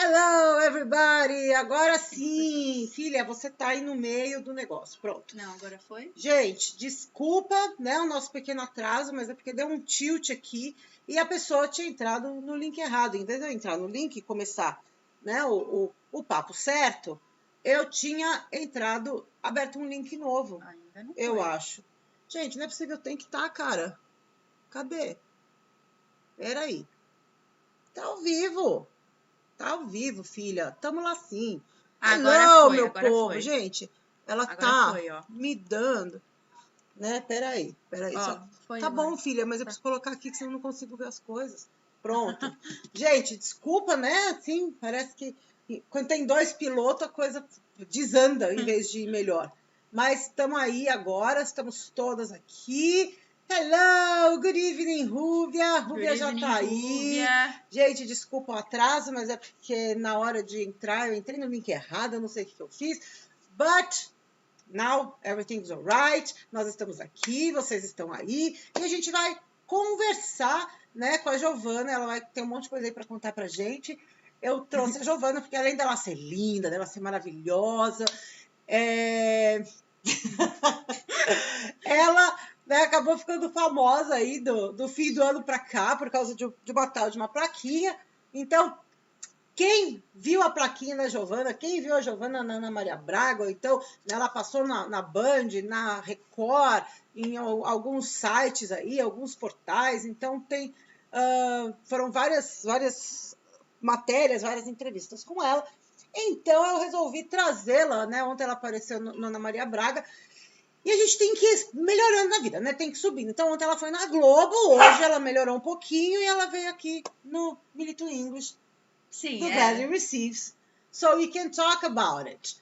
Hello, everybody! Agora sim! Filha, você tá aí no meio do negócio. Pronto. Não, agora foi? Gente, desculpa, né, o nosso pequeno atraso, mas é porque deu um tilt aqui e a pessoa tinha entrado no link errado. Em vez de eu entrar no link e começar, né, o papo certo, eu tinha aberto um link novo. Ainda não eu foi. acho. Gente, não é possível, tem que estar, cara. Cadê? Peraí. Tá ao vivo. Tá ao vivo, filha. Tamo lá sim. Agora Hello, foi, meu agora povo. foi. Gente, ela Agora tá foi, ó. me dando, né? Peraí. Ó, Só... foi Tá agora. bom, filha, mas eu preciso colocar aqui que senão eu não consigo ver as coisas. Pronto. Gente, desculpa, né? Assim, parece que quando tem dois pilotos a coisa desanda em vez de ir melhor. Mas estamos aí agora, estamos todas aqui. Hello, good evening, Rúbia. Rúbia já tá aí. Rúbia. Gente, desculpa o atraso, mas é porque na hora de entrar, eu entrei no link errado, eu não sei o que eu fiz. But now everything's alright. Nós estamos aqui, vocês estão aí. E a gente vai conversar, né, com a Giovanna. Ela vai ter um monte de coisa aí para contar pra gente. Eu trouxe a Giovanna porque além dela ser linda, dela ser maravilhosa, ela, né, acabou ficando famosa aí do fim do ano para cá por causa de uma tal de uma plaquinha. Então, quem viu a plaquinha da Giovanna, quem viu a Giovanna na Ana Maria Braga, ou então ela passou na Band, na Record, em alguns sites aí, alguns portais. Então foram várias matérias, várias entrevistas com ela. Então eu resolvi trazê-la, né? Ontem ela apareceu no Ana Maria Braga. E a gente tem que ir melhorando na vida, né? Tem que subir. Então ontem ela foi na Globo, hoje ela melhorou um pouquinho e ela veio aqui no Milito English. Sim, Do Brasil receives, so we can talk about it.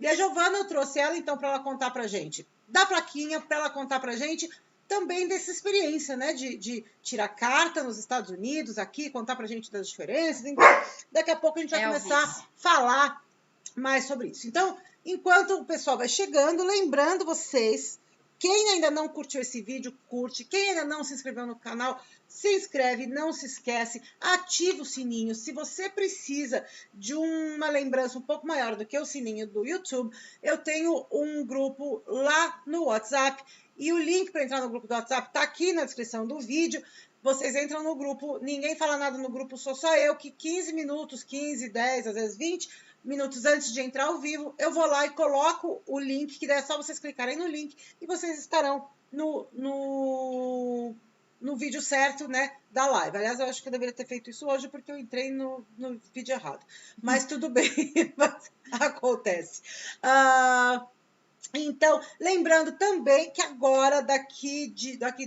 E a Giovanna, eu trouxe ela então para ela contar pra gente da plaquinha, para ela contar pra gente também dessa experiência, né, de tirar carta nos Estados Unidos, aqui, contar pra gente das diferenças. Então, daqui a pouco a gente vai começar a falar mais sobre isso. Então, enquanto o pessoal vai chegando, lembrando vocês, quem ainda não curtiu esse vídeo, curte. Quem ainda não se inscreveu no canal, se inscreve, não se esquece, ativa o sininho. Se você precisa de uma lembrança um pouco maior do que o sininho do YouTube, eu tenho um grupo lá no WhatsApp e o link para entrar no grupo do WhatsApp está aqui na descrição do vídeo. Vocês entram no grupo, ninguém fala nada no grupo, sou só eu, que 15 minutos, 15, 10, às vezes 20 minutos antes de entrar ao vivo, eu vou lá e coloco o link, que daí é só vocês clicarem no link e vocês estarão no vídeo certo, né, da live. Aliás, eu acho que eu deveria ter feito isso hoje porque eu entrei no vídeo errado. Mas tudo bem, acontece. Então, lembrando também que agora, daqui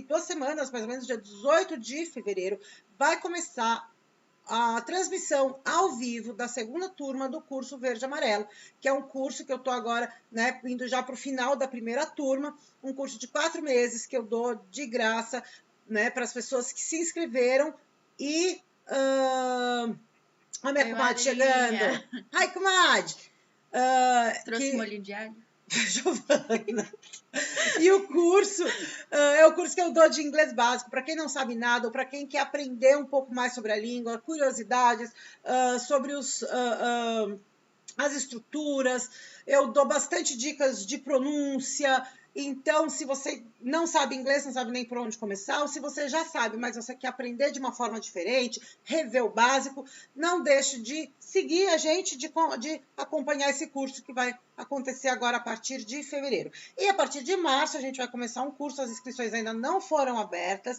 2 semanas, mais ou menos dia 18 de fevereiro, vai começar a transmissão ao vivo da segunda turma do curso Verde e Amarelo, que é um curso que eu estou agora, né, indo já para o final da primeira turma, um curso de 4 meses que eu dou de graça, né, para as pessoas que se inscreveram. E a minha comadre chegando. Ai, comadre! Trouxe molho de alho? Giovanna. E o curso é o curso que eu dou de inglês básico, para quem não sabe nada, ou para quem quer aprender um pouco mais sobre a língua, curiosidades, sobre as estruturas. Eu dou bastante dicas de pronúncia. Então, se você não sabe inglês, não sabe nem por onde começar, ou se você já sabe, mas você quer aprender de uma forma diferente, rever o básico, não deixe de seguir a gente, de acompanhar esse curso que vai acontecer agora a partir de fevereiro. E a partir de março a gente vai começar um curso, as inscrições ainda não foram abertas,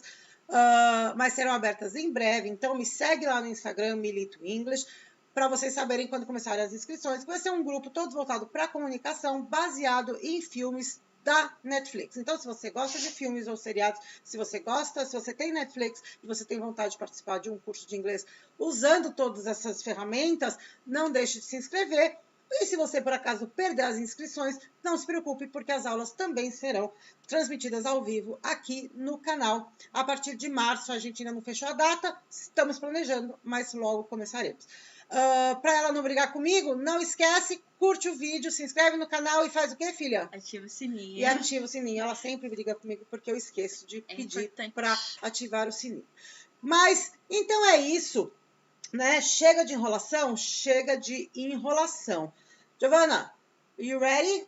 mas serão abertas em breve. Então, me segue lá no Instagram, Milito English, para vocês saberem quando começarem as inscrições. Vai ser um grupo todo voltado para a comunicação, baseado em filmes da Netflix. Então, se você gosta de filmes ou seriados, se você tem Netflix e você tem vontade de participar de um curso de inglês usando todas essas ferramentas, não deixe de se inscrever. E se você, por acaso, perder as inscrições, não se preocupe, porque as aulas também serão transmitidas ao vivo aqui no canal. A partir de março, a gente ainda não fechou a data, estamos planejando, mas logo começaremos. Para ela não brigar comigo, não esquece, curte o vídeo, se inscreve no canal e faz o quê, filha? Ativa o sininho. E ativa o sininho. Ela sempre briga comigo porque eu esqueço de pedir para ativar o sininho. Mas, então é isso. né? Chega de enrolação, chega de enrolação. Giovanna, are you ready?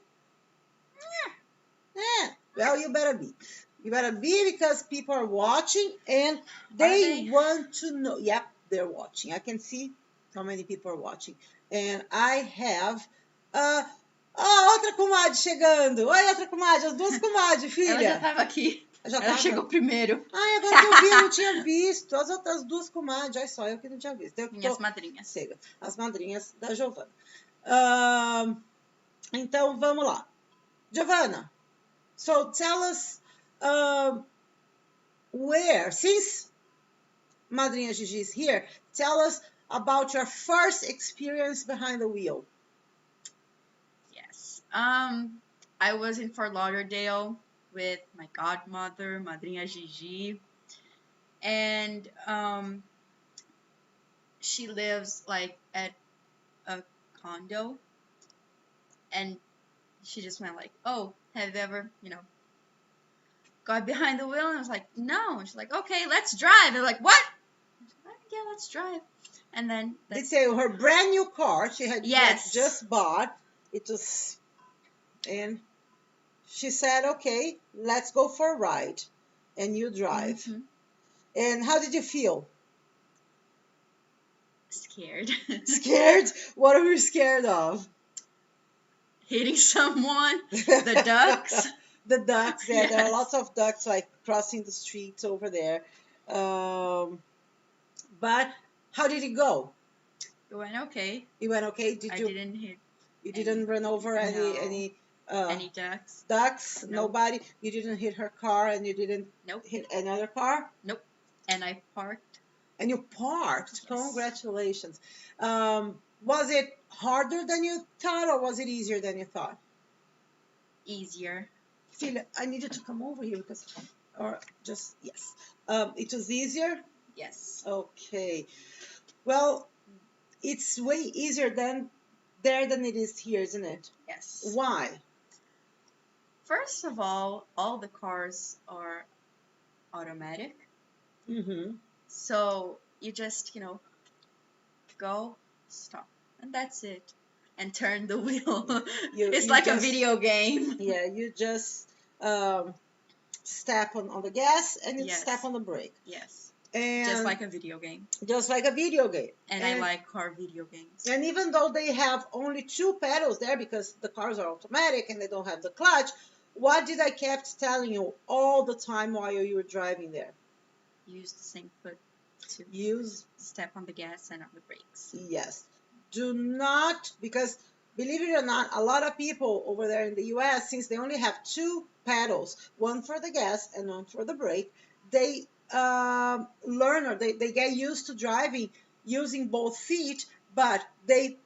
Yeah. Well, you better be. You better be because people are watching and they want to know. Yep, they're watching. I can see how many people are watching. And I have. Outra comadre chegando. Oi, outra comadre. As duas comadres, filha. Ela já estava aqui. Ela chegou primeiro. Ai, agora que eu vi, eu não tinha visto. As outras duas comadres. Olha só, eu que não tinha visto. Minhas madrinhas. Chega. As madrinhas da Giovanna. Então, vamos lá. Giovanna, so tell us where, since Madrinha Gigi is here, tell us about your first experience behind the wheel. Yes. I was in Fort Lauderdale with my godmother, Madrinha Gigi, and she lives like at a condo, and she just went like, "Oh, have you ever, got behind the wheel?" And I was like, "No." And she's like, "Okay, let's drive." And like, "What?" I was like, "Yeah, let's drive." And then They say her brand new car she had just bought. It was, and she said, "Okay, let's go for a ride," and you drive. Mm-hmm. And how did you feel? Scared. Scared? What are you scared of? Hitting someone. The ducks. The ducks. Yeah, Yes. There are lots of ducks like crossing the streets over there. But how did it go? It went okay. It went okay. I didn't hit. You didn't run over any ducks? Ducks? No. Nobody? You didn't hit her car and you didn't Nope. hit another car? Nope. And I parked. And you parked? Yes. Congratulations. Was it harder than you thought or was it easier than you thought? Easier. Filha, I need you to come over here because, yes. It was easier? Yes. Okay. Well, it's way easier than it is here, isn't it? Yes. Why? First of all the cars are automatic. Mm-hmm. So you just, go, stop, and that's it. And turn the wheel. It's like a video game. Yeah, you just step on the gas and you step on the brake. Yes. And just like a video game. Just like a video game. And I like car video games. And even though they have only 2 pedals there because the cars are automatic and they don't have the clutch, what did I kept telling you all the time while you were driving there? Use the same foot to step on the gas and on the brakes. Yes. Do not, because believe it or not, a lot of people over there in the US, since they only have 2 pedals, one for the gas and one for the brake, they learn or they get used to driving using both feet, but they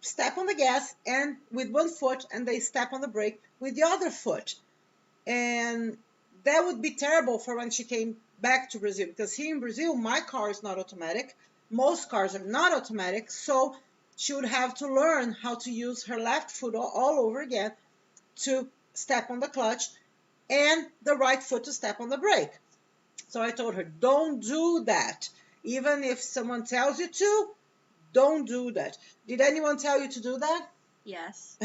step on the gas and with one foot and they step on the brake with the other foot. And that would be terrible for when she came back to Brazil, because here in Brazil, my car is not automatic. Most cars are not automatic, so she would have to learn how to use her left foot all over again to step on the clutch and the right foot to step on the brake. So I told her, don't do that. Even if someone tells you to, don't do that. Did anyone tell you to do that? Yes.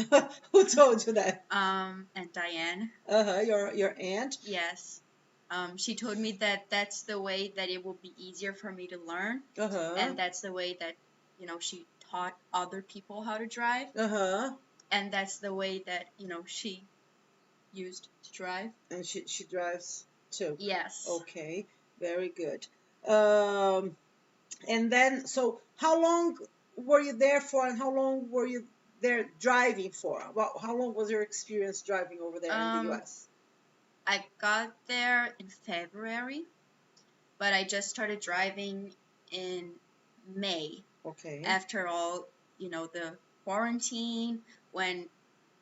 Who told you that? And Diane. Your aunt? Yes. She told me that that's the way that it will be easier for me to learn. And that's the way that, she taught other people how to drive. And that's the way that, she used to drive. And she drives too? Yes. Okay, very good. And then, so how long were you there for and how long were you there driving for? Well, how long was your experience driving over there in the US? I got there in February, but I just started driving in May. Okay. After all, the quarantine, when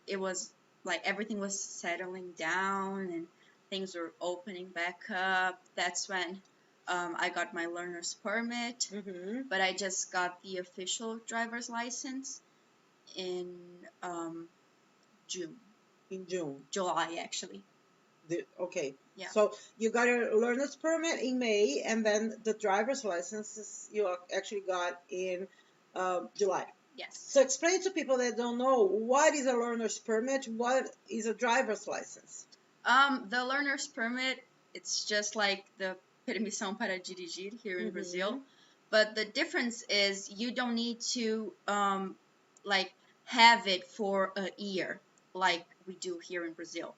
it was like everything was settling down and things were opening back up, that's when I got my learner's permit. But I just got the official driver's license in June. In June? July, actually. Okay. Yeah. So you got your learner's permit in May, and then the driver's licenses you actually got in July. Yes. So explain to people that don't know, what is a learner's permit? What is a driver's license? The learner's permit, it's just like the permissão para dirigir here in Brazil. But the difference is you don't need to like have it for a year like we do here in Brazil.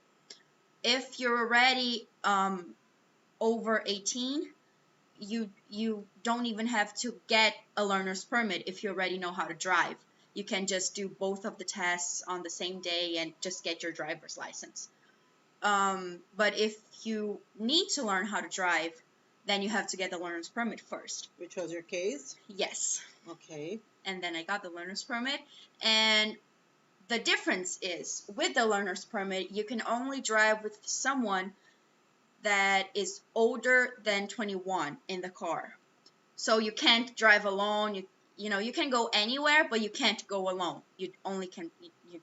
If you're already over 18, you don't even have to get a learner's permit if you already know how to drive. You can just do both of the tests on the same day and just get your driver's license. But if you need to learn how to drive, then you have to get the learner's permit first. Which was your case? Yes. Okay. And then I got the learner's permit. And the difference is, with the learner's permit, you can only drive with someone that is older than 21 in the car. So you can't drive alone. You know, you can go anywhere, but you can't go alone. You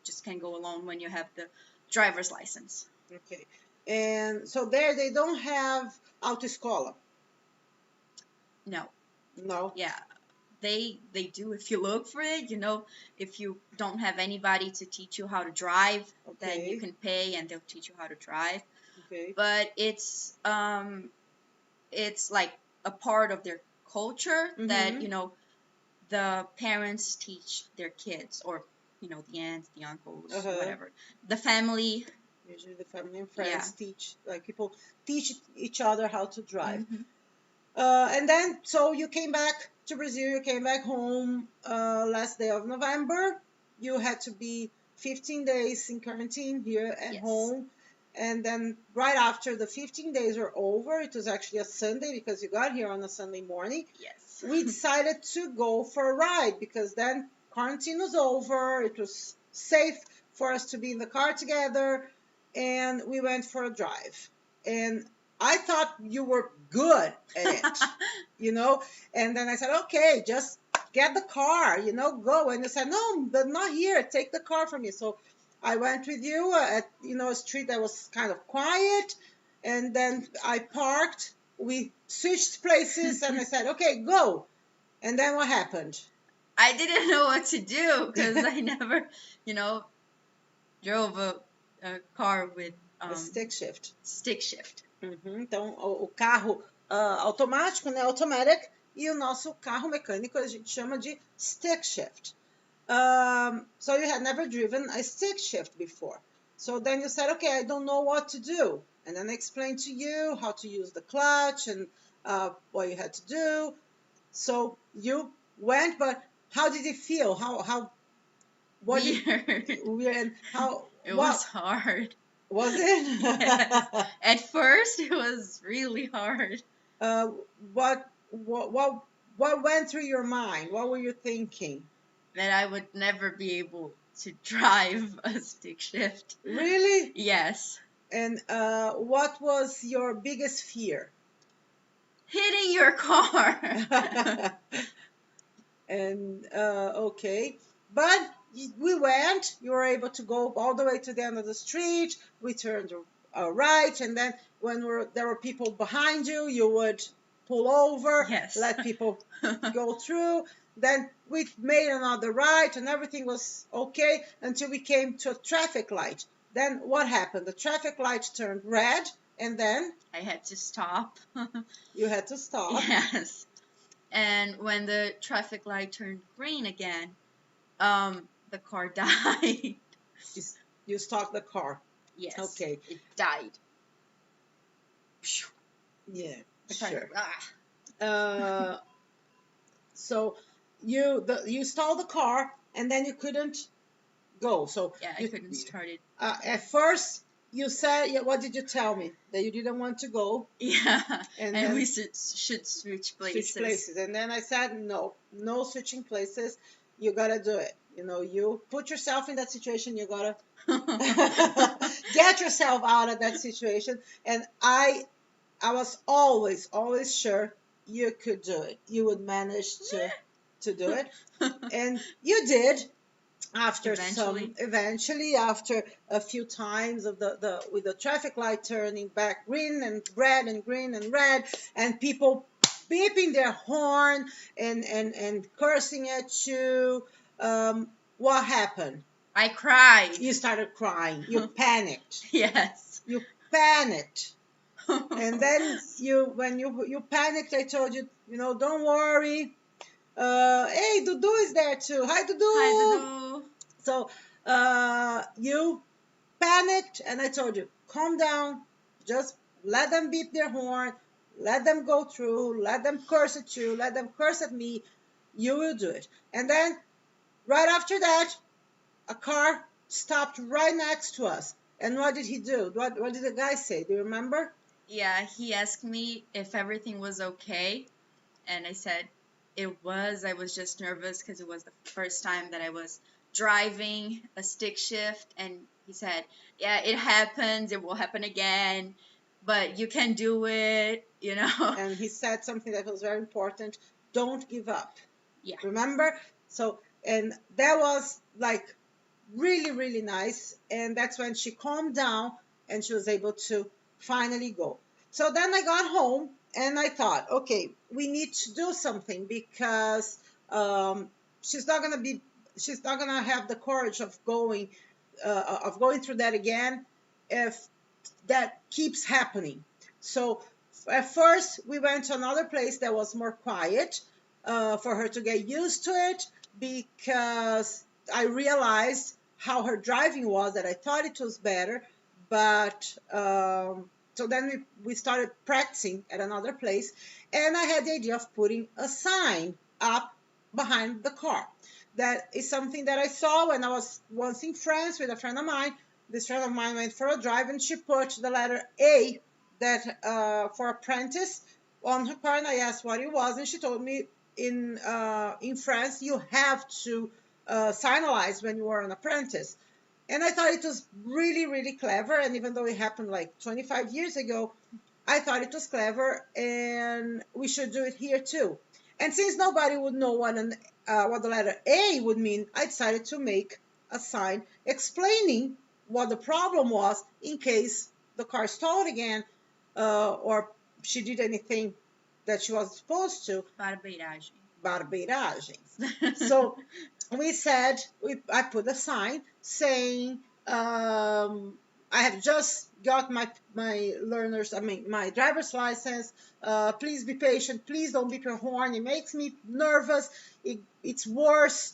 just can go alone when you have the driver's license. Okay. And so there they don't have autoescola? No. No? Yeah. They do if you look for it, you know, if you don't have anybody to teach you how to drive, then you can pay and they'll teach you how to drive. Okay. But it's like a part of their culture that, you know, the parents teach their kids, or, you know, the aunts, the uncles, whatever. The family. Usually the family and friends teach, like people teach each other how to drive. And then, so you came back to Brazil, you came back home last day of November. You had to be 15 days in quarantine here at home. And then right after the 15 days were over, it was actually a Sunday because you got here on a Sunday morning. Yes. We decided to go for a ride because then quarantine was over. It was safe for us to be in the car together. And we went for a drive. And I thought you were good at it, you know. And then I said, okay, just get the car, you know, go. And you said, no, but not here. Take the car from me. So I went with you at, you know, a street that was kind of quiet. And then I parked. We switched places. And I said, okay, go. And then what happened? I didn't know what to do because I never, you know, drove a car with a stick shift. Stick shift. Então, o carro automático, né, automatic, e o nosso carro mecânico a gente chama de stick shift. So you had never driven a stick shift before. So then you said, okay, I don't know what to do. And then I explained to you how to use the clutch and what you had to do. So you went, but how did it feel? Weird. It was hard. Was it? Yes. At first, it was really hard. What went through your mind? What were you thinking? That I would never be able to drive a stick shift. Really? Yes. And what was your biggest fear? Hitting your car. And okay, but we went. You were able to go all the way to the end of the street. We turned right, and then when there were people behind you, you would pull over, let people go through. Then we made another right, and everything was okay until we came to a traffic light. Then what happened? The traffic light turned red, and then I had to stop. You had to stop. Yes. And when the traffic light turned green again, the car died. You stopped the car. Yes. Okay. It died. Yeah. Sure. So you stalled the car and then you couldn't go. So yeah, I couldn't start it. At first you said, what did you tell me? That you didn't want to go. Yeah. And we should switch places. Switch places. And then I said, no switching places. You gotta do it. You know, you put yourself in that situation. You gotta get yourself out of that situation. And I was always sure you could do it. You would manage to do it. And you did. after eventually after a few times of the with the traffic light turning back green and red and green and red, and people beeping their horn and cursing at you, what happened? I cried. You started crying. You panicked. Yes. You panicked. And then when you panicked, I told you, don't worry. Hey, Dudu is there too. Hi, Dudu. Hi, Dudu. So you panicked, and I told you, calm down. Just let them beep their horn. Let them go through. Let them curse at you. Let them curse at me. You will do it. And then right after that, a car stopped right next to us. And what did he do? What did the guy say? Do you remember? Yeah, he asked me if everything was okay. And I said it was. I was just nervous because it was the first time that I was driving a stick shift. And he said, yeah, it happens. It will happen again. But you can do it, And he said something that was very important. Don't give up. Yeah. Remember? So, and that was like really, really nice. And that's when she calmed down and she was able to finally go. So then I got home and I thought, okay, we need to do something because she's not gonna have the courage of going through that again if that keeps happening. So at first we went to another place that was more quiet for her to get used to it, because I realized how her driving was, that I thought it was better. But so then we started practicing at another place, and I had the idea of putting a sign up behind the car. That is something that I saw when I was once in France with a friend of mine. This friend of mine went for a drive, and she put the letter A, that for apprentice, on her car, and I asked what it was, and she told me in France you have to signalize when you are an apprentice. And I thought it was really, really clever, and even though it happened like 25 years ago, I thought it was clever, and we should do it here too. And since nobody would know what the letter A would mean, I decided to make a sign explaining what the problem was in case the car stalled again, or she did anything that she was supposed to. Barbeiragens. So we said, I put a sign saying, I have just got my my driver's license. Please be patient. Please don't beep your horn. It makes me nervous. It's worse.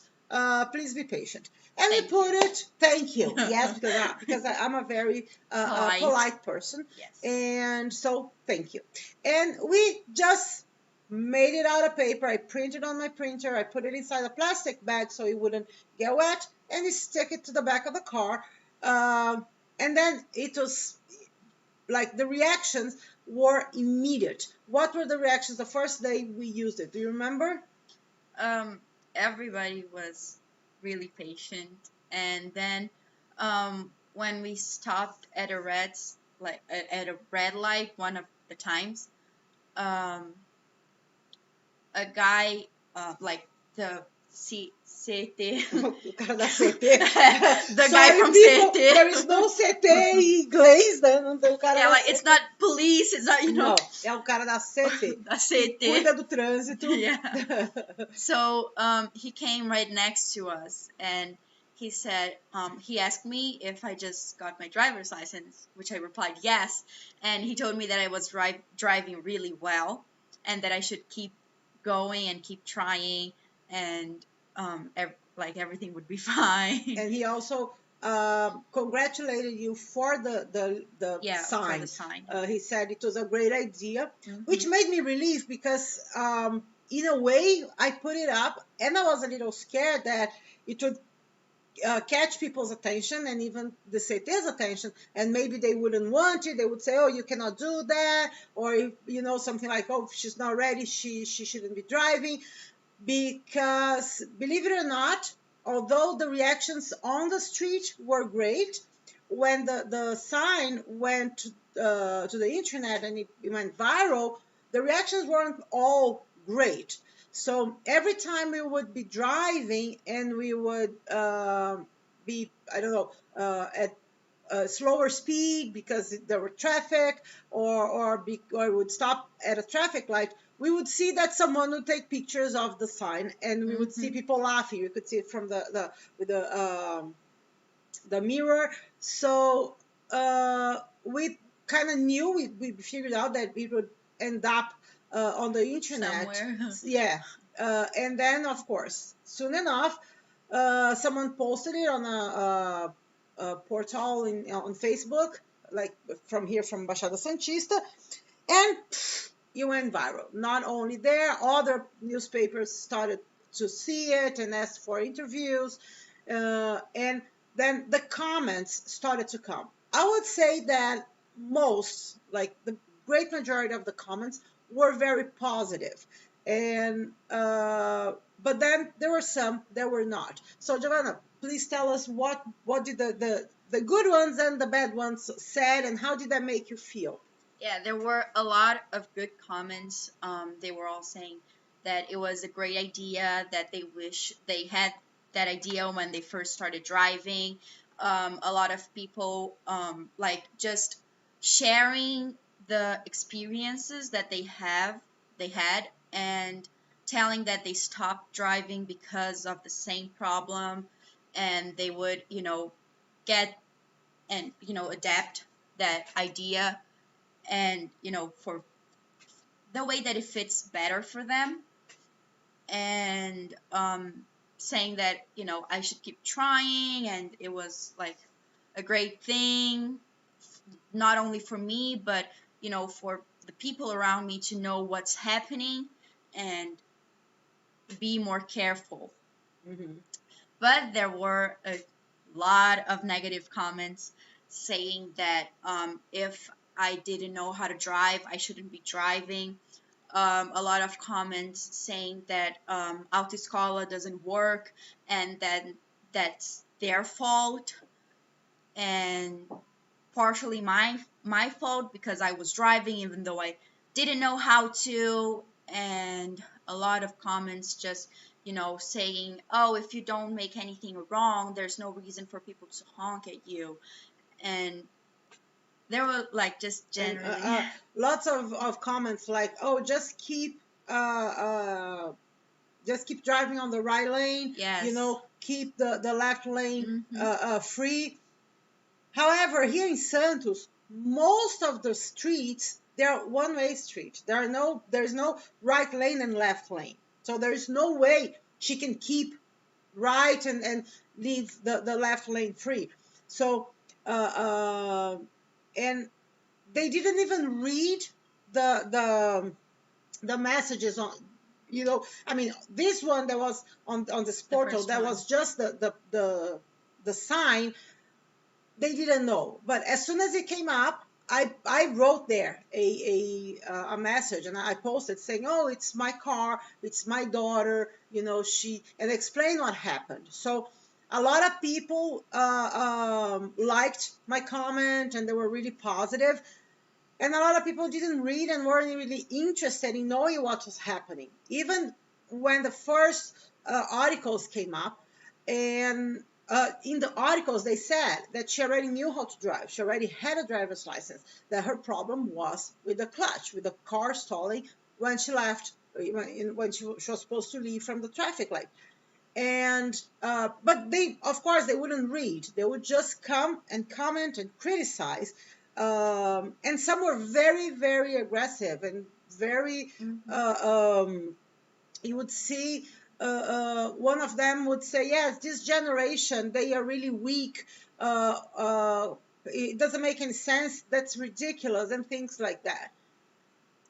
Please be patient. And we put it, thank you. Yes, because I'm a very polite person. Yes. And so thank you. And we just made it out of paper. I printed on my printer. I put it inside a plastic bag so it wouldn't get wet, and we stick it to the back of the car. And then it was like the reactions were immediate. What were the reactions the first day we used it? Do you remember? Everybody was really patient, and then when we stopped at a red light one of the times, a guy like the CT. O cara da CT. The guy from CT. There is no CT em inglês, né? Não tem o cara da like, it's not police, it's not, No, é o cara da CT. Da CT. Cuida do trânsito. Yeah. So he came right next to us, and he said, he asked me if I just got my driver's license, which I replied yes, and he told me that I was driving really well, and that I should keep going and keep trying, and everything would be fine. And he also congratulated you for the sign. For the sign. He said it was a great idea, which made me relieved because in a way I put it up, and I was a little scared that it would catch people's attention, and even the CT's attention, and maybe they wouldn't want it. They would say, oh, you cannot do that, or something like, oh, she's not ready, she shouldn't be driving. Because believe it or not, although the reactions on the street were great, when the sign went to the internet and it went viral, the reactions weren't all great. So every time we would be driving and we would be, I don't know, at a slower speed because there were traffic, or would stop at a traffic light, we would see that someone would take pictures of the sign, and we would see people laughing. We could see it from the mirror. So we kind of knew, we figured out that it would end up on the internet somewhere. Yeah. And then, of course, soon enough, someone posted it on a portal on Facebook, like from here, from Baixada Santista, and it went viral. Not only there, other newspapers started to see it and asked for interviews, and then the comments started to come. I would say that most, like the great majority of the comments, were very positive, and but then there were some that were not. So Giovanna, please tell us what did the good ones and the bad ones said, and how did that make you feel? Yeah, there were a lot of good comments. They were all saying that it was a great idea, that they wish they had that idea when they first started driving. A lot of people like just sharing the experiences that they had, and telling that they stopped driving because of the same problem, and they would, get and, adapt that idea, and, for the way that it fits better for them, and saying that, I should keep trying, and it was like a great thing, not only for me, but, for the people around me to know what's happening and be more careful. But there were a lot of negative comments saying that if I didn't know how to drive, I shouldn't be driving. A lot of comments saying that autoescola doesn't work, and that that's their fault, and partially my fault because I was driving even though I didn't know how to. And a lot of comments just, saying, oh, if you don't make anything wrong, there's no reason for people to honk at you. And there were like just generally lots of comments like, oh, just keep driving on the right lane. Yes. Keep the left lane Mm-hmm. free. However, here in Santos, most of the streets, they're one-way street. There's no right lane and left lane. So there's no way she can keep right and leave the left lane free. So and they didn't even read the messages on, I mean, this one that was on this portal, that was just the sign. They didn't know, but as soon as it came up, I wrote there a message, and I posted saying, oh, it's my car, it's my daughter, and explain what happened. So a lot of people liked my comment, and they were really positive, and a lot of people didn't read and weren't really interested in knowing what was happening, even when the first articles came up. And in the articles, they said that she already knew how to drive. She already had a driver's license, that her problem was with the clutch, with the car stalling when she left, when she was supposed to leave from the traffic light. And but they, of course, they wouldn't read. They would just come and comment and criticize. And some were very, very aggressive and very, you would see one of them would say, yes, this generation, they are really weak. It doesn't make any sense. That's ridiculous, and things like that.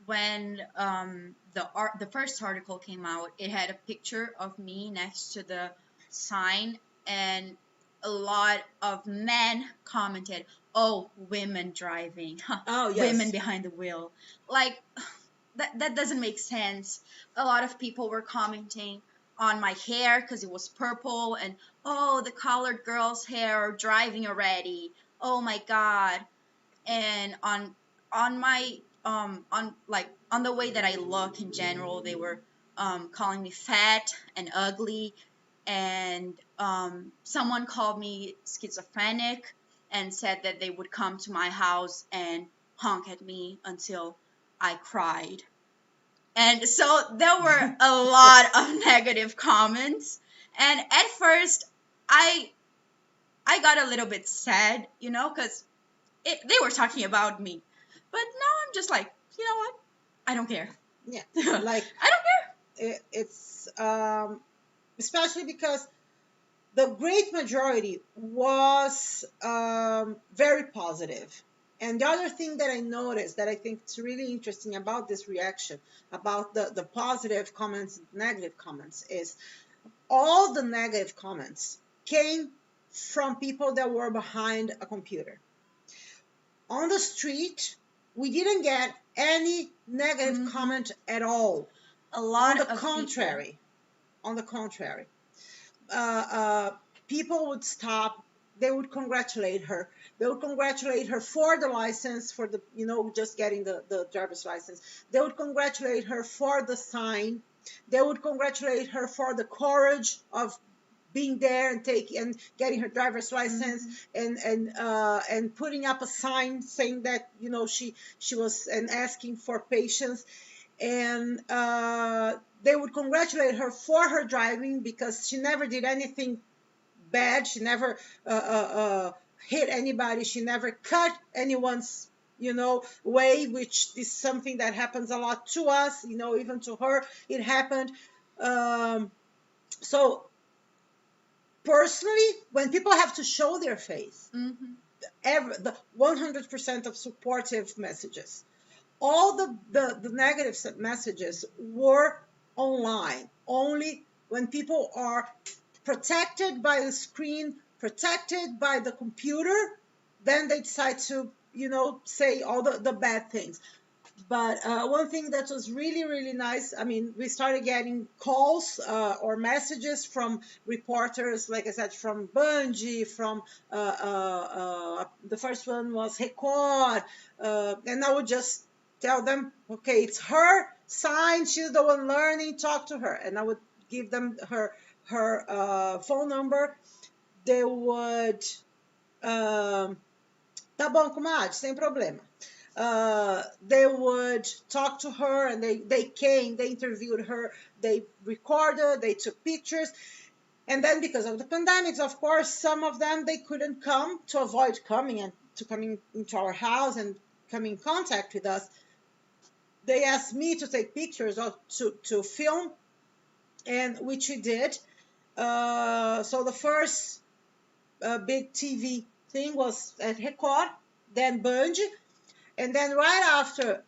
When the first article came out, it had a picture of me next to the sign, and a lot of men commented, oh, women driving. Oh, yes. Women behind the wheel. Like, that doesn't make sense. A lot of people were commenting on my hair because it was purple, and oh, the colored girl's hair are driving already. Oh my god. And on my on the way that I look in general, they were calling me fat and ugly, and someone called me schizophrenic and said that they would come to my house and honk at me until I cried. And so there were a lot of negative comments. And at first, I got a little bit sad, because they were talking about me. But now I'm just like, you know what? I don't care. Yeah, like I don't care. It's especially because the great majority was very positive. And the other thing that I noticed that I think is really interesting about this reaction, about the positive comments and negative comments, is all the negative comments came from people that were behind a computer. On the street, we didn't get any negative comment at all. A lot on the of contrary, people. On the contrary, people would stop. They would congratulate her. They would congratulate her for the license, for the just getting the driver's license. They would congratulate her for the sign. They would congratulate her for the courage of being there and getting her driver's license, and putting up a sign saying that she was, and asking for patience. And they would congratulate her for her driving, because she never did anything bad. She never hit anybody. She never cut anyone's way, which is something that happens a lot to us. Even to her it happened. So personally, when people have to show their face, the 100% of supportive messages. All the negative messages were online. Only when people are protected by the screen, protected by the computer, then they decide to say all the bad things. But one thing that was really, really nice, I mean, we started getting calls or messages from reporters, like I said, from Bungie, from the first one was Record, and I would just tell them, okay, it's her sign, she's the one learning, talk to her. And I would give them her phone number. They would, tá bom, comadre, sem problema. They would talk to her, and they came, they interviewed her, they recorded, they took pictures. And then because of the pandemics, of course, some of them, they couldn't come, to avoid coming into our house and coming in contact with us. They asked me to take pictures or to film, and which we did. So the first big TV thing was at Record, then Bungie. And then right after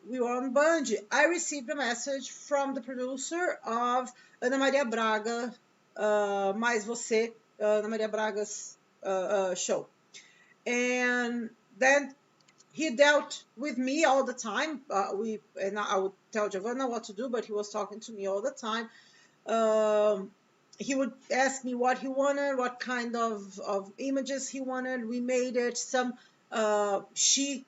we were on Bungie, I received a message from the producer of Ana Maria Braga, Mais Você, Ana Maria Braga's show. And then he dealt with me all the time. And I would tell Giovanna what to do, but he was talking to me all the time. He would ask me what he wanted, what kind of images he wanted. We made it. She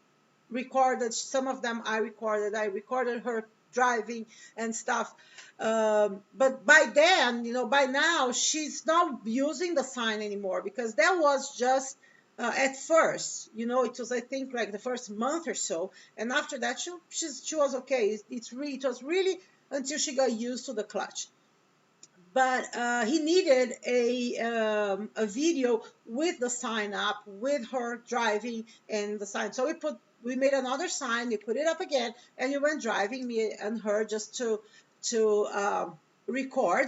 recorded some of them. I recorded her driving and stuff. But by then, by now, she's not using the sign anymore, because that was just at first, it was, I think, like the first month or so, and after that she was okay. It was really until she got used to the clutch. But he needed a video with the sign up, with her driving and the sign. So we made another sign, we put it up again, and we went driving, me and her, just to record.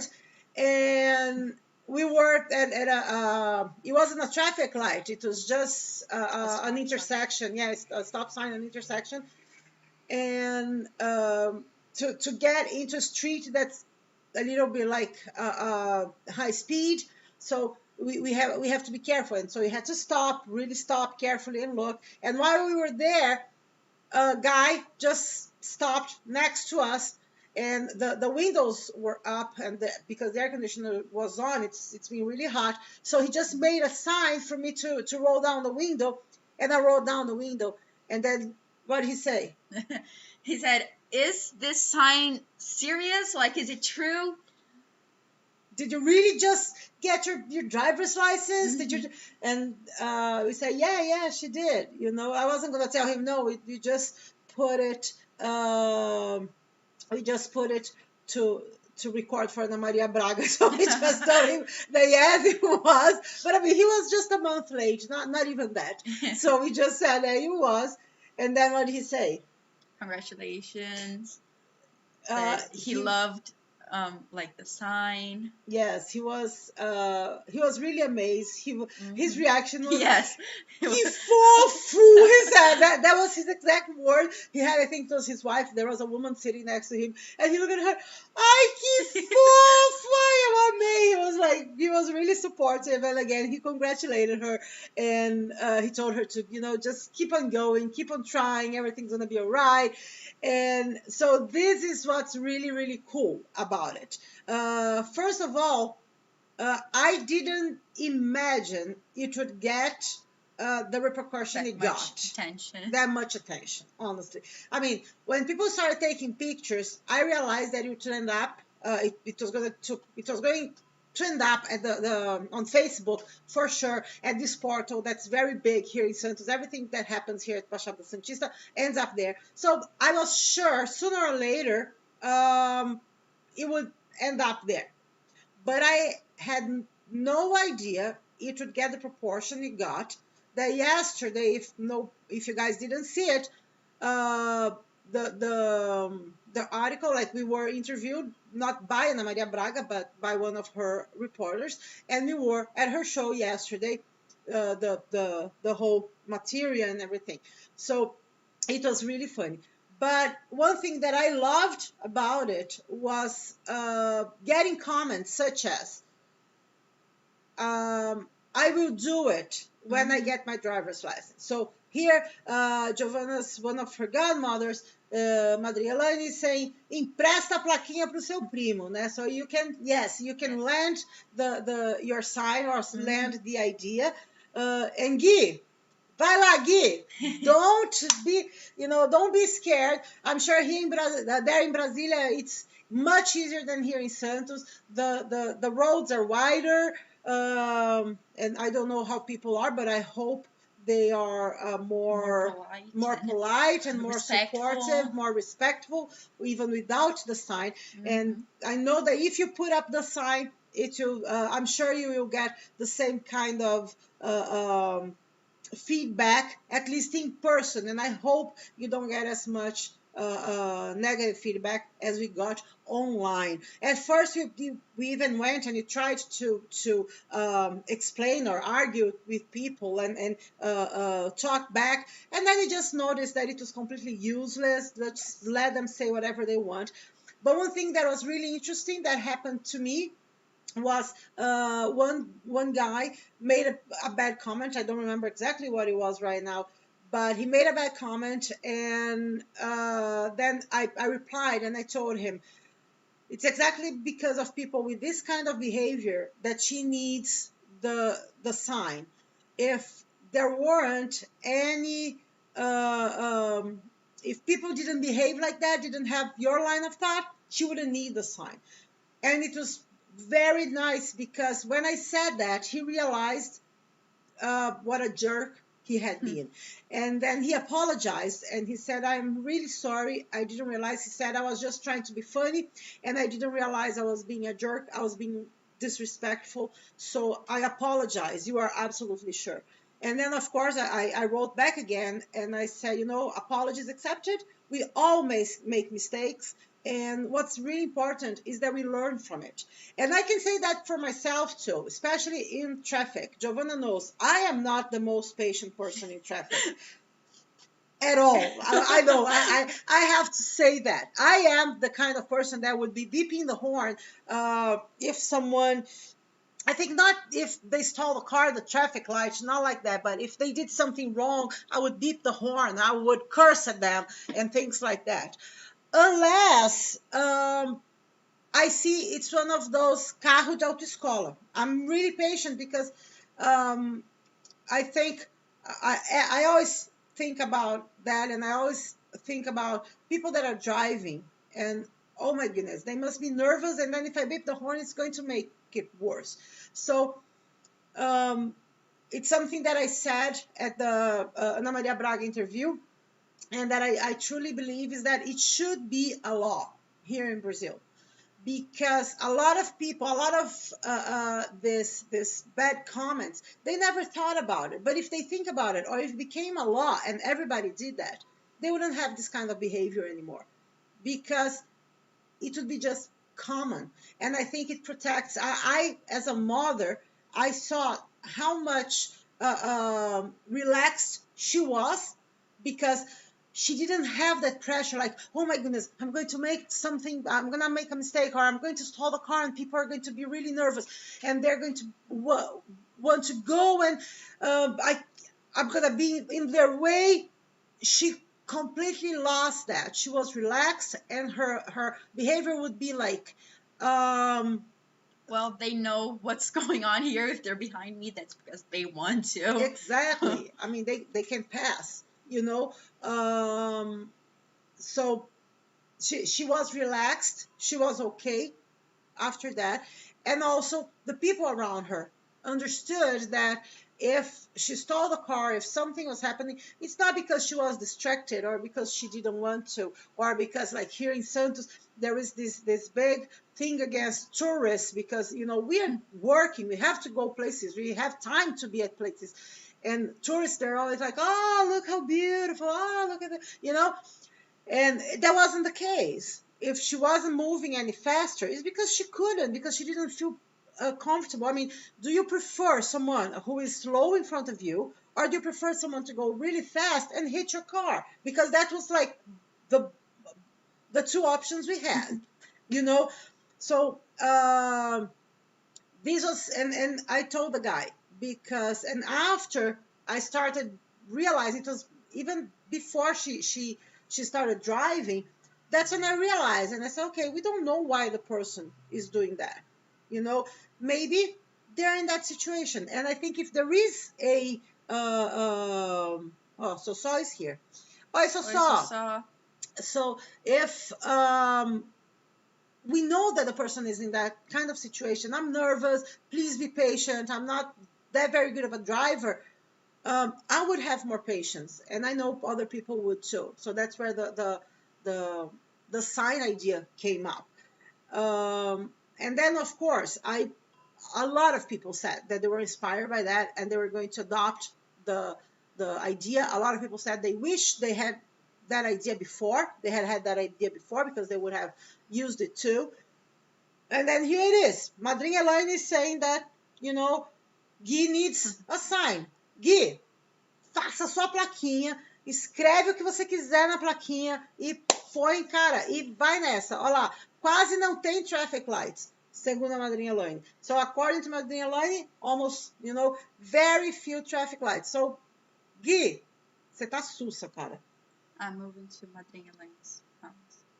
And we were at it wasn't a traffic light, it was just an intersection. Yes, a stop sign, an intersection. And to get into a street that's a little bit like high speed, so we have to be careful. And so we had to really stop carefully and look. And while we were there, a guy just stopped next to us, and the windows were up, and because the air conditioner was on, it's been really hot, so he just made a sign for me to roll down the window, and I rolled down the window. And then what did he say? He said, "Is this sign serious? Like, is it true?" Did you really just get your driver's license? Did you? And we said, yeah, she did. You know, I wasn't gonna tell him no. We just put it. We just put it to record for Ana Maria Braga. So we just told him that yes, it was. But I mean, he was just a month late. Not even that. So we just said that he was. And then what did he say? Congratulations. That he loved like the sign. Yes, he was really amazed. His reaction was yes, he fool. He said that was his exact word. He had, I think it was his wife. There was a woman sitting next to him, and he looked at her. Ai, que fofa! Eu amei. He was like, he was really supportive, and again he congratulated her, and he told her to, you know, just keep on going, keep on trying. Everything's gonna be alright. And so this is what's really, really cool about it. First of all, I didn't imagine it would get the repercussion it got. That much attention, honestly. I mean, when people started taking pictures, I realized that it would end up, it was going to end up at the on Facebook for sure, at this portal that's very big here in Santos. Everything that happens here at Baixada Santista ends up there. So I was sure sooner or later it would end up there. But I had no idea it would get the proportion it got. That yesterday, if you guys didn't see it, the article, like, we were interviewed not by Ana Maria Braga but by one of her reporters, and we were at her show yesterday, the whole material and everything. So it was really funny. But one thing that I loved about it was getting comments such as, I will do it when I get my driver's license. So here, Giovanna's, one of her godmothers, Madrielane, is saying, empresta a plaquinha pro seu primo, né? So you can, yes, you can lend your sign or lend the idea. And Gui, vai lá, Gui. Don't be scared. I'm sure here there in Brasilia, it's much easier than here in Santos. The roads are wider, and I don't know how people are, but I hope they are more polite and more supportive, more respectful, even without the sign. And I know that if you put up the sign, it will. I'm sure you will get the same kind of feedback, at least in person, and I hope you don't get as much negative feedback as we got online. At first, we even went and we tried to explain or argue with people and talk back, and then we just noticed that it was completely useless. Let's let them say whatever they want. But one thing that was really interesting that happened to me was one guy made a bad comment. I don't remember exactly what it was right now, but he made a bad comment, and then I replied and I told him, it's exactly because of people with this kind of behavior that she needs the sign. If there weren't any, if people didn't behave like that, didn't have your line of thought, she wouldn't need the sign. And it was very nice because when I said that, he realized what a jerk he had been. And then he apologized and he said, I'm really sorry. I didn't realize. He said, I was just trying to be funny and I didn't realize I was being a jerk. I was being disrespectful. So I apologize. You are absolutely sure. And then, of course, I wrote back again and I said, apologies accepted. We all make mistakes. And what's really important is that we learn from it. And I can say that for myself too, especially in traffic. Giovanna knows I am not the most patient person in traffic at all. I know. I have to say that. I am the kind of person that would be beeping the horn if someone... I think not if they stole the car, the traffic lights, not like that. But if they did something wrong, I would beep the horn. I would curse at them and things like that. Unless I see it's one of those carro de autoescola. I'm really patient because I think I always think about that, and I always think about people that are driving, and oh my goodness, they must be nervous, and then if I beep the horn, it's going to make it worse. So it's something that I said at the Ana Maria Braga interview, and that I truly believe is that it should be a law here in Brazil, because a lot of people, a lot of this bad comments, they never thought about it. But if they think about it, or if it became a law and everybody did that, they wouldn't have this kind of behavior anymore, because it would be just common. And I think it protects. I as a mother, I saw how much relaxed she was, because she didn't have that pressure, like, oh my goodness, I'm going to make something, I'm going to make a mistake, or I'm going to stall the car and people are going to be really nervous and they're going to want to go, and I'm going to be in their way. She completely lost that. She was relaxed, and her behavior would be like, well, they know what's going on here. If they're behind me, that's because they want to. Exactly. I mean, they can pass, you know. So she was relaxed. She was okay after that. And also the people around her understood that if she stole the car, if something was happening, it's not because she was distracted or because she didn't want to, or because, like here in Santos, there is this big thing against tourists, because, you know, we are working, we have to go places, we have time to be at places. And tourists, they're always like, oh, look how beautiful, oh, look at that, you know. And that wasn't the case. If she wasn't moving any faster, it's because she couldn't, because she didn't feel comfortable. I mean, do you prefer someone who is slow in front of you, or do you prefer someone to go really fast and hit your car? Because that was like the two options we had, you know. So this was, and I told the guy, because, and after I started realizing, it was even before she started driving, that's when I realized, and I said, okay, we don't know why the person is doing that, you know. Maybe they're in that situation. And I think if there is a oh, so Saw is here. Oh, so Saw. So if we know that the person is in that kind of situation, I'm nervous, please be patient, I'm not that very good of a driver, I would have more patience, and I know other people would too. So that's where the sign idea came up. And then, of course, a lot of people said that they were inspired by that and they were going to adopt the idea. A lot of people said they wish they had that idea before. They had that idea before, because they would have used it too. And then here it is. Madrinha Elaine is saying that, you know, Gui needs a sign. Gui, faça sua plaquinha, escreve o que você quiser na plaquinha e põe, cara, e vai nessa. Olha lá, quase não tem traffic lights, segundo a Madrinha Elaine. So according to Madrinha Elaine, almost, you know, very few traffic lights. So, Gui, você tá sussa, cara. I'm moving to Madrinha Elaine's house.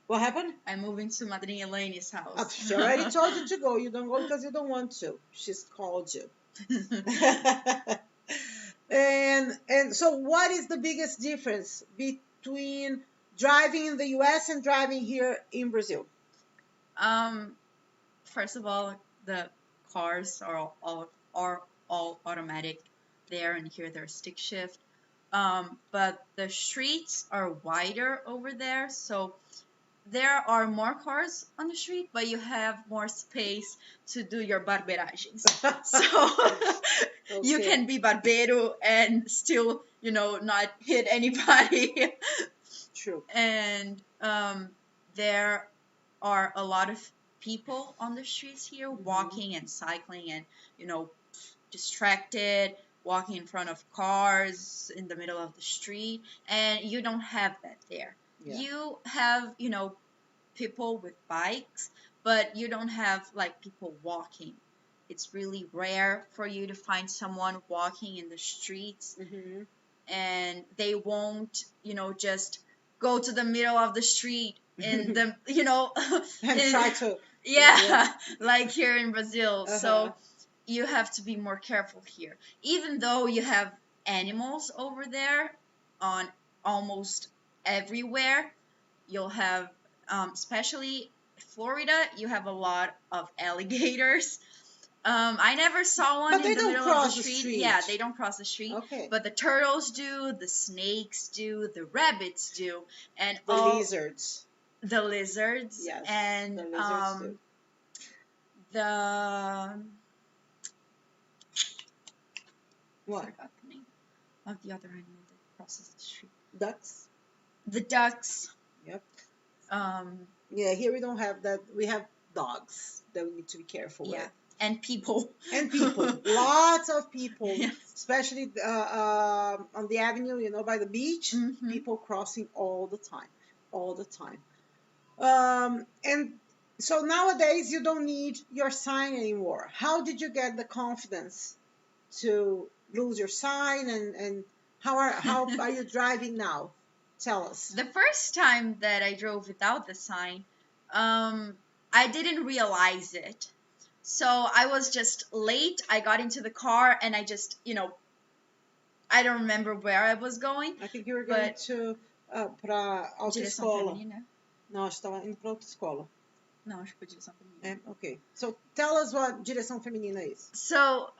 What happened? I'm moving to Madrinha Elaine's house. She already told you to go. You don't go because you don't want to. She's called you. And so what is the biggest difference between driving in the US and driving here in Brazil? First of all, the cars are all automatic there, and here they're stick shift. But the streets are wider over there, so there are more cars on the street, but you have more space to do your barberagens. So you can be barbero and still, you know, not hit anybody. True. And there are a lot of people on the streets here, walking and cycling and, you know, distracted, walking in front of cars in the middle of the street, and you don't have that there. Yeah. You have, you know, people with bikes, but you don't have like people walking. It's really rare for you to find someone walking in the streets, and they won't, you know, just go to the middle of the street in the, you know, and try to, like here in Brazil. So you have to be more careful here. Even though you have animals over there on almost everywhere. You'll have, especially Florida, you have a lot of alligators. I never saw one But in they the don't middle of the cross the street. street. Yeah, they don't cross the street. Okay. But the turtles do, the snakes do, the rabbits do, and The all lizards. the lizards. Yes, And the lizards do. the What? I forgot the name of the other animal that crosses the street. Ducks. The ducks. Yep. Um, Yeah, here we don't have that. We have dogs that we need to be careful yeah, with. and people. And people. Lots of people. Yes. Especially on the avenue, you know, by the beach. Mhm. People crossing all the time. All the time. And so nowadays you don't need your sign anymore. How did you get the confidence to lose your sign, and how are you driving now? Tell us. The first time that I drove without the sign, I didn't realize it. So I was just late. I got into the car and I just, I don't remember where I was going. I think you were going to para Direção autoescola. feminina? Não, acho que estava indo para autoescola. Não, acho que foi direção feminina. Okay. So tell us what direção feminina is. So,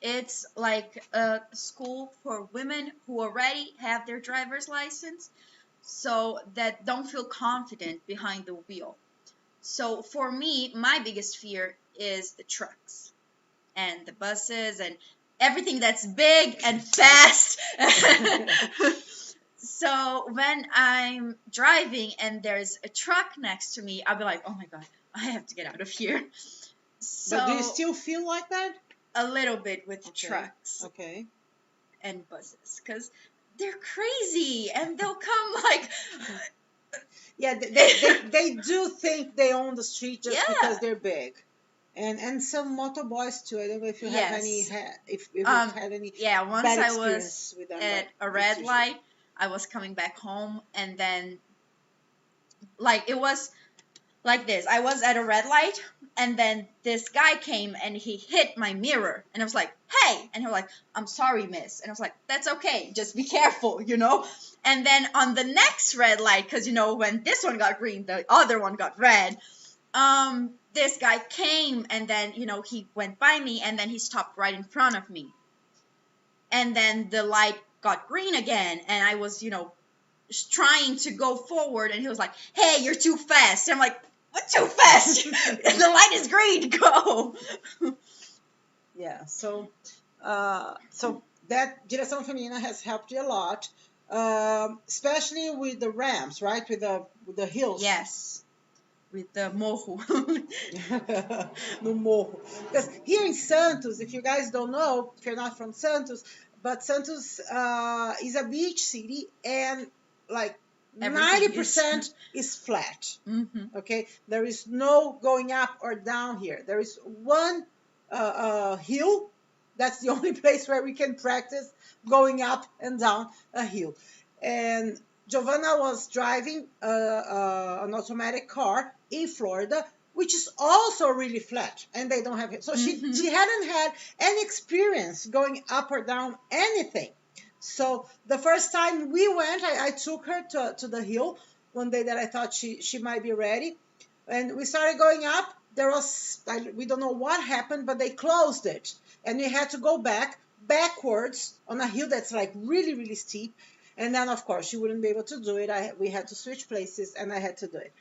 it's like a school for women who already have their driver's license, so that don't feel confident behind the wheel. So for me, my biggest fear is the trucks and the buses and everything that's big and fast. So when I'm driving and there's a truck next to me, I'll be like, oh my God, I have to get out of here. So But do you still feel like that? a little bit with Okay. trucks Okay. and buses, because they're crazy and they'll come like, Yeah, they do think they own the street just Yeah. because they're big. And some motorboys too. I don't know if you have Yes. any if you've had any yeah, once bad I experience was with them. at but a it's red usually- light. I was coming back home, and then like it was like this. I was at a red light, and then this guy came and he hit my mirror, and I was like, hey, and he was like, I'm sorry, miss. And I was like, that's okay, just be careful, And then on the next red light, because when this one got green, the other one got red, this guy came, and then he went by me, and then he stopped right in front of me, and then the light got green again, and I was trying to go forward, and he was like, hey, you're too fast. And I'm like, what, too fast? The light is green, go. Yeah. So that direção feminina has helped you a lot, especially with the ramps, right? With the hills. Yes, with the morro. No morro. Because here in Santos, if you guys don't know, if you're not from Santos, but Santos is a beach city, and like Everything 90% is flat. Mm-hmm. Okay, there is no going up or down here. There is one hill. That's the only place where we can practice going up and down a hill. And Giovanna was driving an automatic car in Florida, which is also really flat, and they don't have it. So she hadn't had any experience going up or down anything. So the first time we went, I took her to the hill one day that I thought she might be ready, and we started going up. We don't know what happened, but they closed it, and we had to go backwards on a hill that's like really, really steep. And then, of course, she wouldn't be able to do it. We had to switch places, and I had to do it.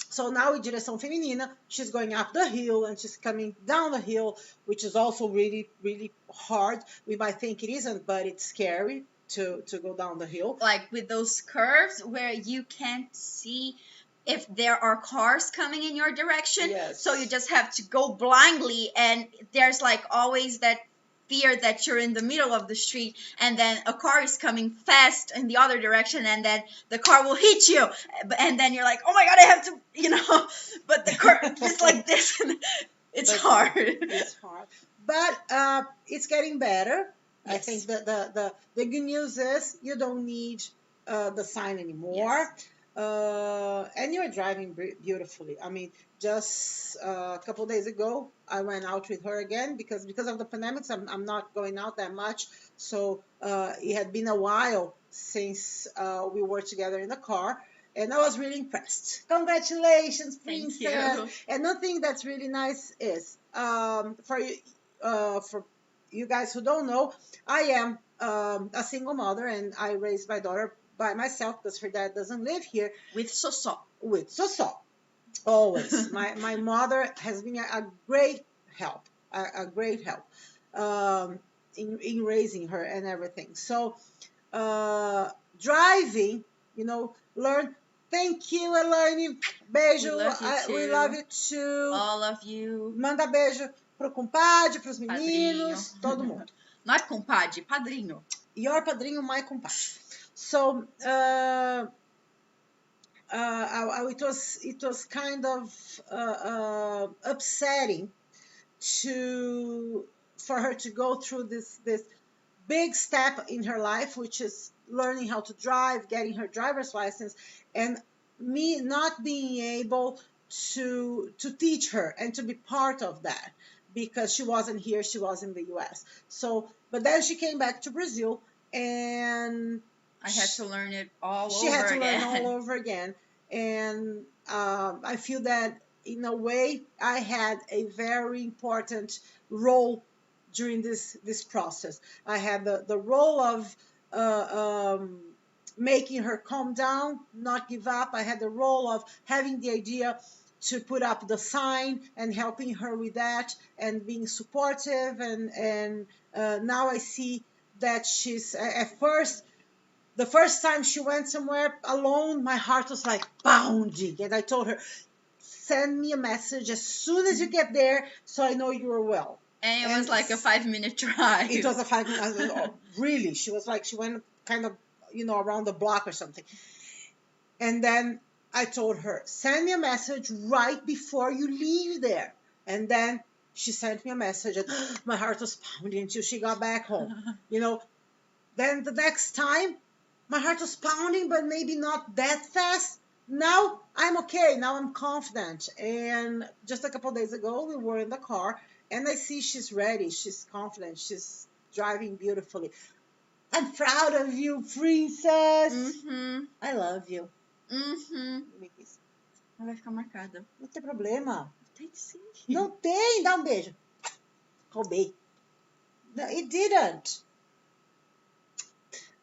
So now in direção feminina, she's going up the hill and she's coming down the hill, which is also really, really hard. We might think it isn't, but it's scary to go down the hill. Like with those curves where you can't see if there are cars coming in your direction. Yes. So you just have to go blindly, and there's like always that fear that you're in the middle of the street, and then a car is coming fast in the other direction, and then the car will hit you, and then you're like, oh my God, I have to, but the car is like this. It's hard. It's hard, but it's getting better. Yes. I think that the good news is you don't need the sign anymore. Yes. And you're driving beautifully. I mean, just a couple days ago, I went out with her again because of the pandemics. I'm not going out that much, so it had been a while since we were together in the car, and I was really impressed. Congratulations, Thank princess! you. And one thing that's really nice is for you guys who don't know, I am a single mother, and I raised my daughter by myself because her dad doesn't live here. With Soso. With Soso, always. My mother has been a great help, a great help in raising her and everything. So driving, learn. Thank you, Elaine. Beijo. We love you too. All of you. Manda beijo pro compadre, pros meninos, Padrinho. todo mundo. Not compadre, padrinho. Your padrinho, my compadre. So it was kind of upsetting for her to go through this big step in her life, which is learning how to drive, getting her driver's license, and me not being able to teach her and to be part of that because she wasn't here, she was in the US. So, but then she came back to Brazil, and I had to learn it all over again. She had to learn all over again. And I feel that in a way I had a very important role during this process. I had the role of making her calm down, not give up. I had the role of having the idea to put up the sign and helping her with that and being supportive. And now I see that she's at first. The first time she went somewhere alone, my heart was like pounding. And I told her, send me a message as soon as you get there so I know you are well. And it was like a 5-minute drive. It was a 5-minute, really. She went kind of, around the block or something. And then I told her, send me a message right before you leave there. And then she sent me a message, and my heart was pounding until she got back home. Then the next time, my heart was pounding, but maybe not that fast. Now I'm okay. Now I'm confident. And just a couple of days ago, we were in the car, and I see she's ready. She's confident. She's driving beautifully. I'm proud of you, princess. Mm-hmm. I love you. Mm-hmm. Ela vai ficar marcada. Não tem problema. Tem sim. Não tem. Dá beijo. Roubei. No, it didn't.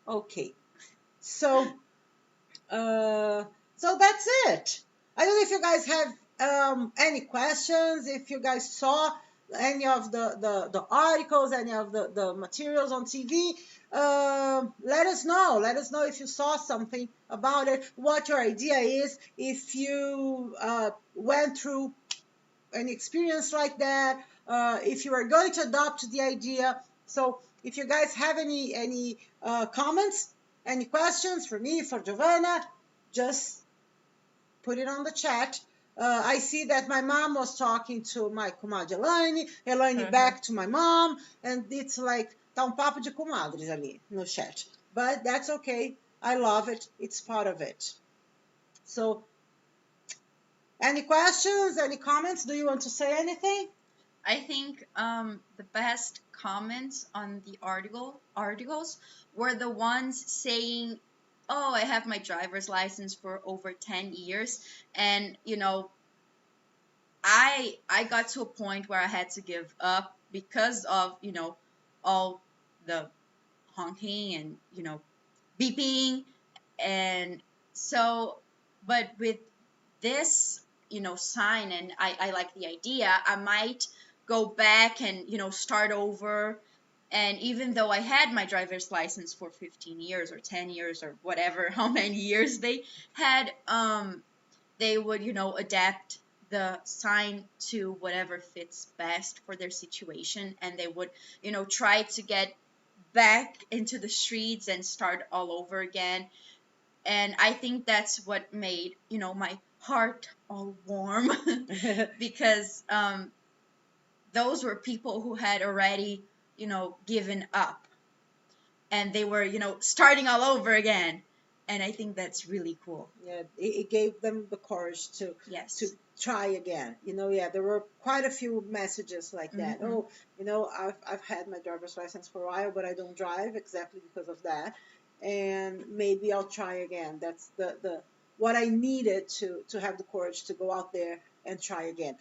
Okay. So that's it. I don't know if you guys have any questions, if you guys saw any of the articles, any of the materials on TV. Let us know. Let us know if you saw something about it, what your idea is, if you went through an experience like that, if you are going to adopt the idea. So if you guys have any comments, any questions for me, for Giovanna, just put it on the chat. I see that my mom was talking to my comadre Elaine back to my mom, and it's like, tá papo de comadres ali no chat. But that's okay. I love it. It's part of it. So, any questions, any comments? Do you want to say anything? I think the best comments on the articles were the ones saying, oh, I have my driver's license for over 10 years, and I got to a point where I had to give up because of all the honking and beeping, and so, but with this sign, and I like the idea, I might go back and start over. And even though I had my driver's license for 15 years or 10 years or whatever, how many years they had, they would, adapt the sign to whatever fits best for their situation. And they would, try to get back into the streets and start all over again. And I think that's what made, my heart all warm because those were people who had already given up, and they were starting all over again. And I think that's really cool. Yeah, it gave them the courage to Yes. try again. Yeah, there were quite a few messages like that. Mhm. Oh, I've had my driver's license for a while, but I don't drive exactly because of that, and maybe I'll try again. That's the what I needed to have the courage to go out there and try again.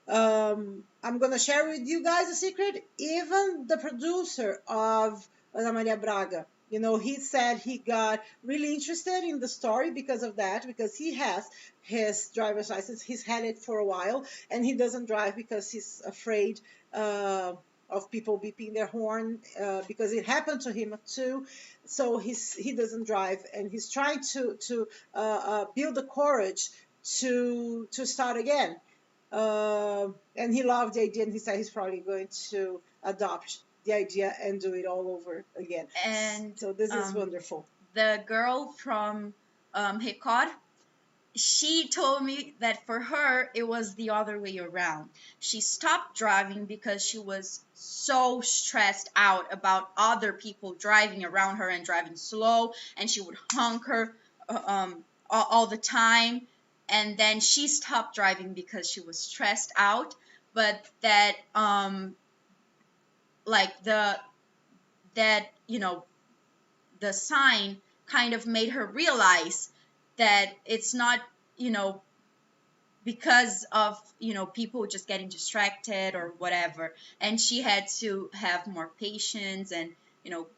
I'm gonna share with you guys a secret. Even the producer of Ana Maria Braga, he said he got really interested in the story because of that, because he has his driver's license. He's had it for a while, and he doesn't drive because he's afraid of people beeping their horn, because it happened to him too. So he doesn't drive, and he's trying to build the courage to start again. And he loved the idea, and he said he's probably going to adopt the idea and do it all over again. And so this is wonderful. The girl from Record, she told me that for her it was the other way around. She stopped driving because she was so stressed out about other people driving around her and driving slow, and she would honk her all the time. And then she stopped driving because she was stressed out, but that like that the sign kind of made her realize that it's not because of people just getting distracted or whatever, and she had to have more patience and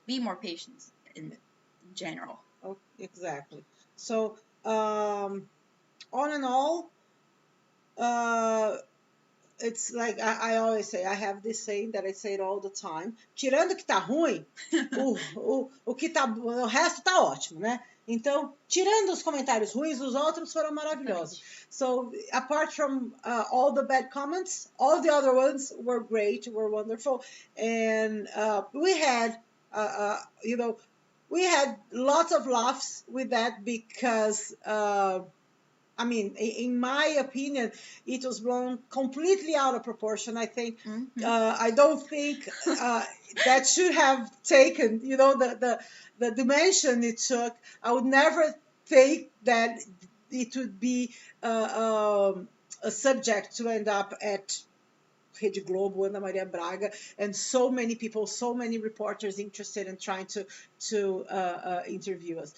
be more patient in general. Oh, exactly. So all in all, it's like I always say, I have this saying that I say it all the time. Tirando o que tá ruim, o que tá, o resto tá ótimo, né? Então, tirando os comentários ruins, os outros foram maravilhosos. So, apart from all the bad comments, all the other ones were great, were wonderful, and we had, we had lots of laughs with that because. I mean, in my opinion, it was blown completely out of proportion. I think I don't think that should have taken, the dimension it took. I would never think that it would be a subject to end up at Rede Globo, Ana Maria Braga, and so many people, so many reporters interested in trying to interview us.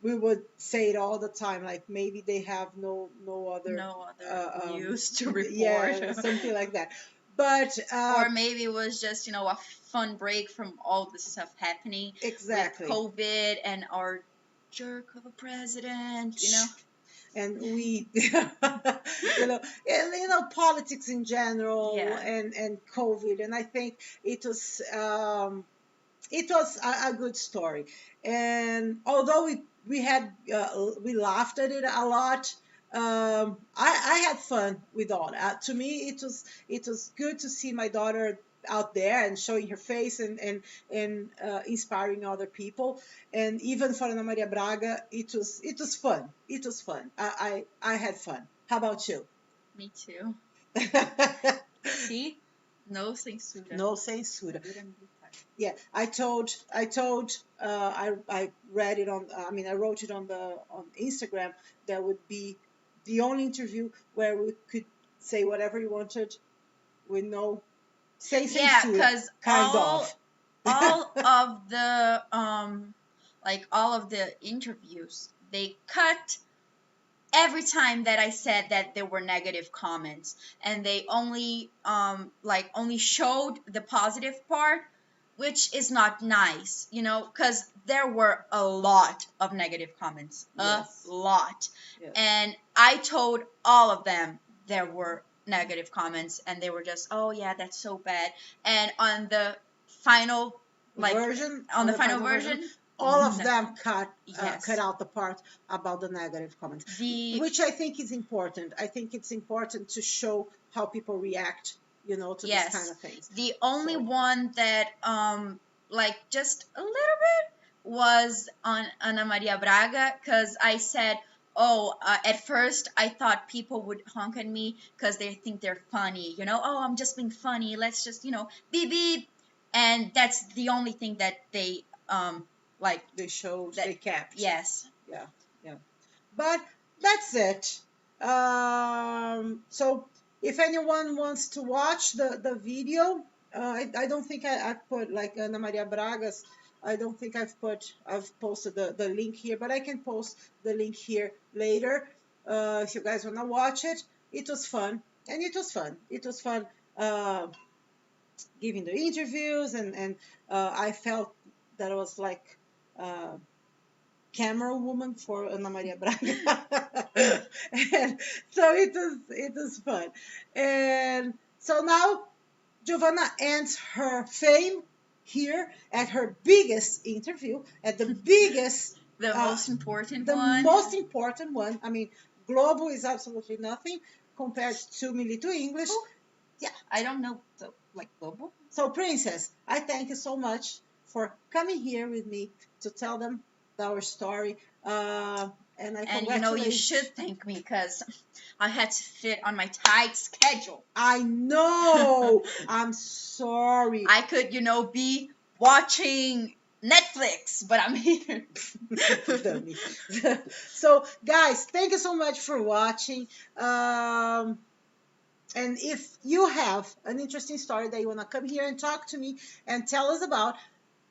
We would say it all the time, like maybe they have no other news to report. Yeah, something like that. But or maybe it was just a fun break from all the stuff happening. Exactly. With COVID and our jerk of a president. And we, politics in general, and COVID, and I think it was a good story. And although we laughed at it a lot, I had fun with all that. To me, it was good to see my daughter out there and showing her face and inspiring other people. And even for Ana Maria Braga, it was fun. It was fun. I had fun. How about you? Me too. See? No censura. No censura. Yeah, I read it on. I mean, I wrote it on Instagram. That would be the only interview where we could say whatever you wanted, with no censura. Yeah, because all of the all of the interviews, they cut every time that I said that there were negative comments, and they only only showed the positive part, which is not nice, because there were a lot of negative comments. Yes. A lot. Yes. And I told all of them there were negative comments, and they were just, oh yeah, that's so bad. And on the final version, all of them cut out the part about the negative comments, which I think is important. I think it's important to show how people react, to these kind of things. The only one that just a little bit was on Ana Maria Braga, because I said, at first I thought people would honk at me because they think they're funny, oh, I'm just being funny, let's just, beep beep. And that's the only thing that they like they showed, that, they kept. Yes. Yeah, yeah. But that's it. So if anyone wants to watch the video, I don't think I've put like Ana Maria Braga's. I don't think I've posted the link here, but I can post the link here later if you guys want to watch it. It was fun, and it was fun. It was fun giving the interviews, and I felt that I was like camera woman for Ana Maria Braga. And so it was fun. And so now Giovanna ends her fame here at her biggest interview, at the biggest The most important the one. most important one. I mean, Globo is absolutely nothing compared to Milito English. Oh, yeah, I don't know the like Globo. So, Princess, I thank you so much for coming here with me to tell them our story. And I congratulate you should thank me because I had to fit on my tight schedule. I know. I'm sorry. I could, be watching Netflix, but I'm here. Dummy. So, guys, thank you so much for watching. And if you have an interesting story that you want to come here and talk to me and tell us about,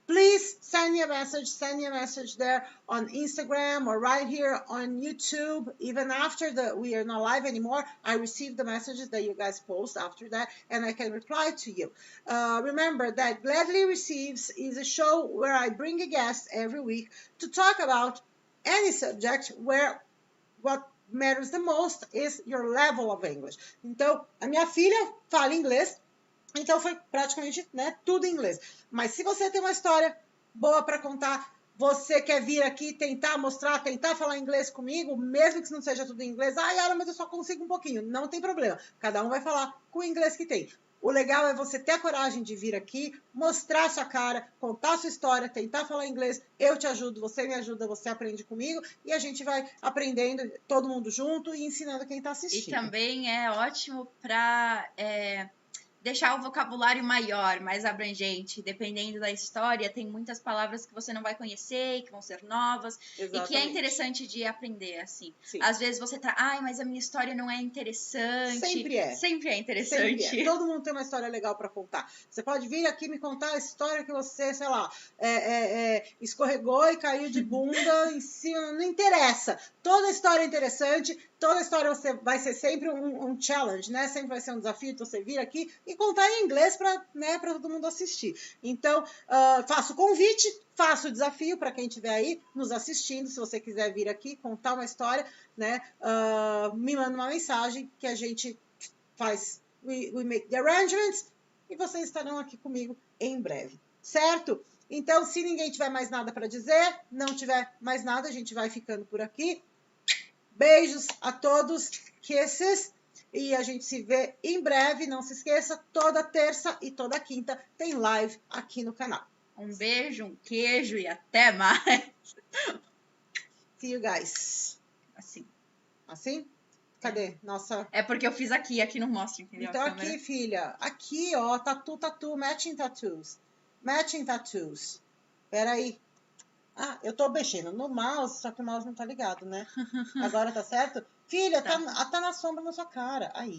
please send me a message there on Instagram or right here on YouTube. Even after we are not live anymore, I receive the messages that you guys post after that, and I can reply to you. Remember that Gladly Receives is a show where I bring a guest every week to talk about any subject where what matters the most is your level of English. Então, a minha filha fala inglês, então foi praticamente, tudo em inglês. Mas se você tem uma história boa para contar, você quer vir aqui tentar mostrar, tentar falar inglês comigo, mesmo que não seja tudo em inglês, Yara, mas eu só consigo um pouquinho. Não tem problema. Cada um vai falar com o inglês que tem. O legal é você ter a coragem de vir aqui, mostrar sua cara, contar sua história, tentar falar inglês. Eu te ajudo, você me ajuda, você aprende comigo e a gente vai aprendendo, todo mundo junto e ensinando quem está assistindo. E também é ótimo para deixar o vocabulário maior, mais abrangente. Dependendo da história, tem muitas palavras que você não vai conhecer e que vão ser novas. Exatamente. E que é interessante de aprender, assim. Sim. Às vezes você tá, mas a minha história não é interessante. Sempre é. Sempre é interessante. Sempre é. Todo mundo tem uma história legal para contar. Você pode vir aqui me contar a história que você, sei lá, escorregou e caiu de bunda em cima. Não interessa. Toda história é interessante. Toda história vai ser sempre um challenge, né? Sempre vai ser um desafio de você vir aqui e contar em inglês para todo mundo assistir. Então, faço o convite, faço o desafio para quem estiver aí nos assistindo. Se você quiser vir aqui contar uma história, me manda uma mensagem que a gente faz, we make the arrangements e vocês estarão aqui comigo em breve, certo? Então, se ninguém tiver mais nada para dizer, não tiver mais nada, a gente vai ficando por aqui. Beijos a todos, kisses, e a gente se vê em breve. Não se esqueça, toda terça e toda quinta tem live aqui no canal. Um beijo, um queijo e até mais. See you guys. Assim. Assim? Cadê? Nossa... É porque eu fiz aqui não mostra, entendeu? Então aqui, filha. Aqui, ó, tatu, matching tattoos. Matching tattoos. Peraí. Eu tô mexendo no mouse, só que o mouse não tá ligado, né? Agora tá certo? Filha, tá na sombra na sua cara. Aí.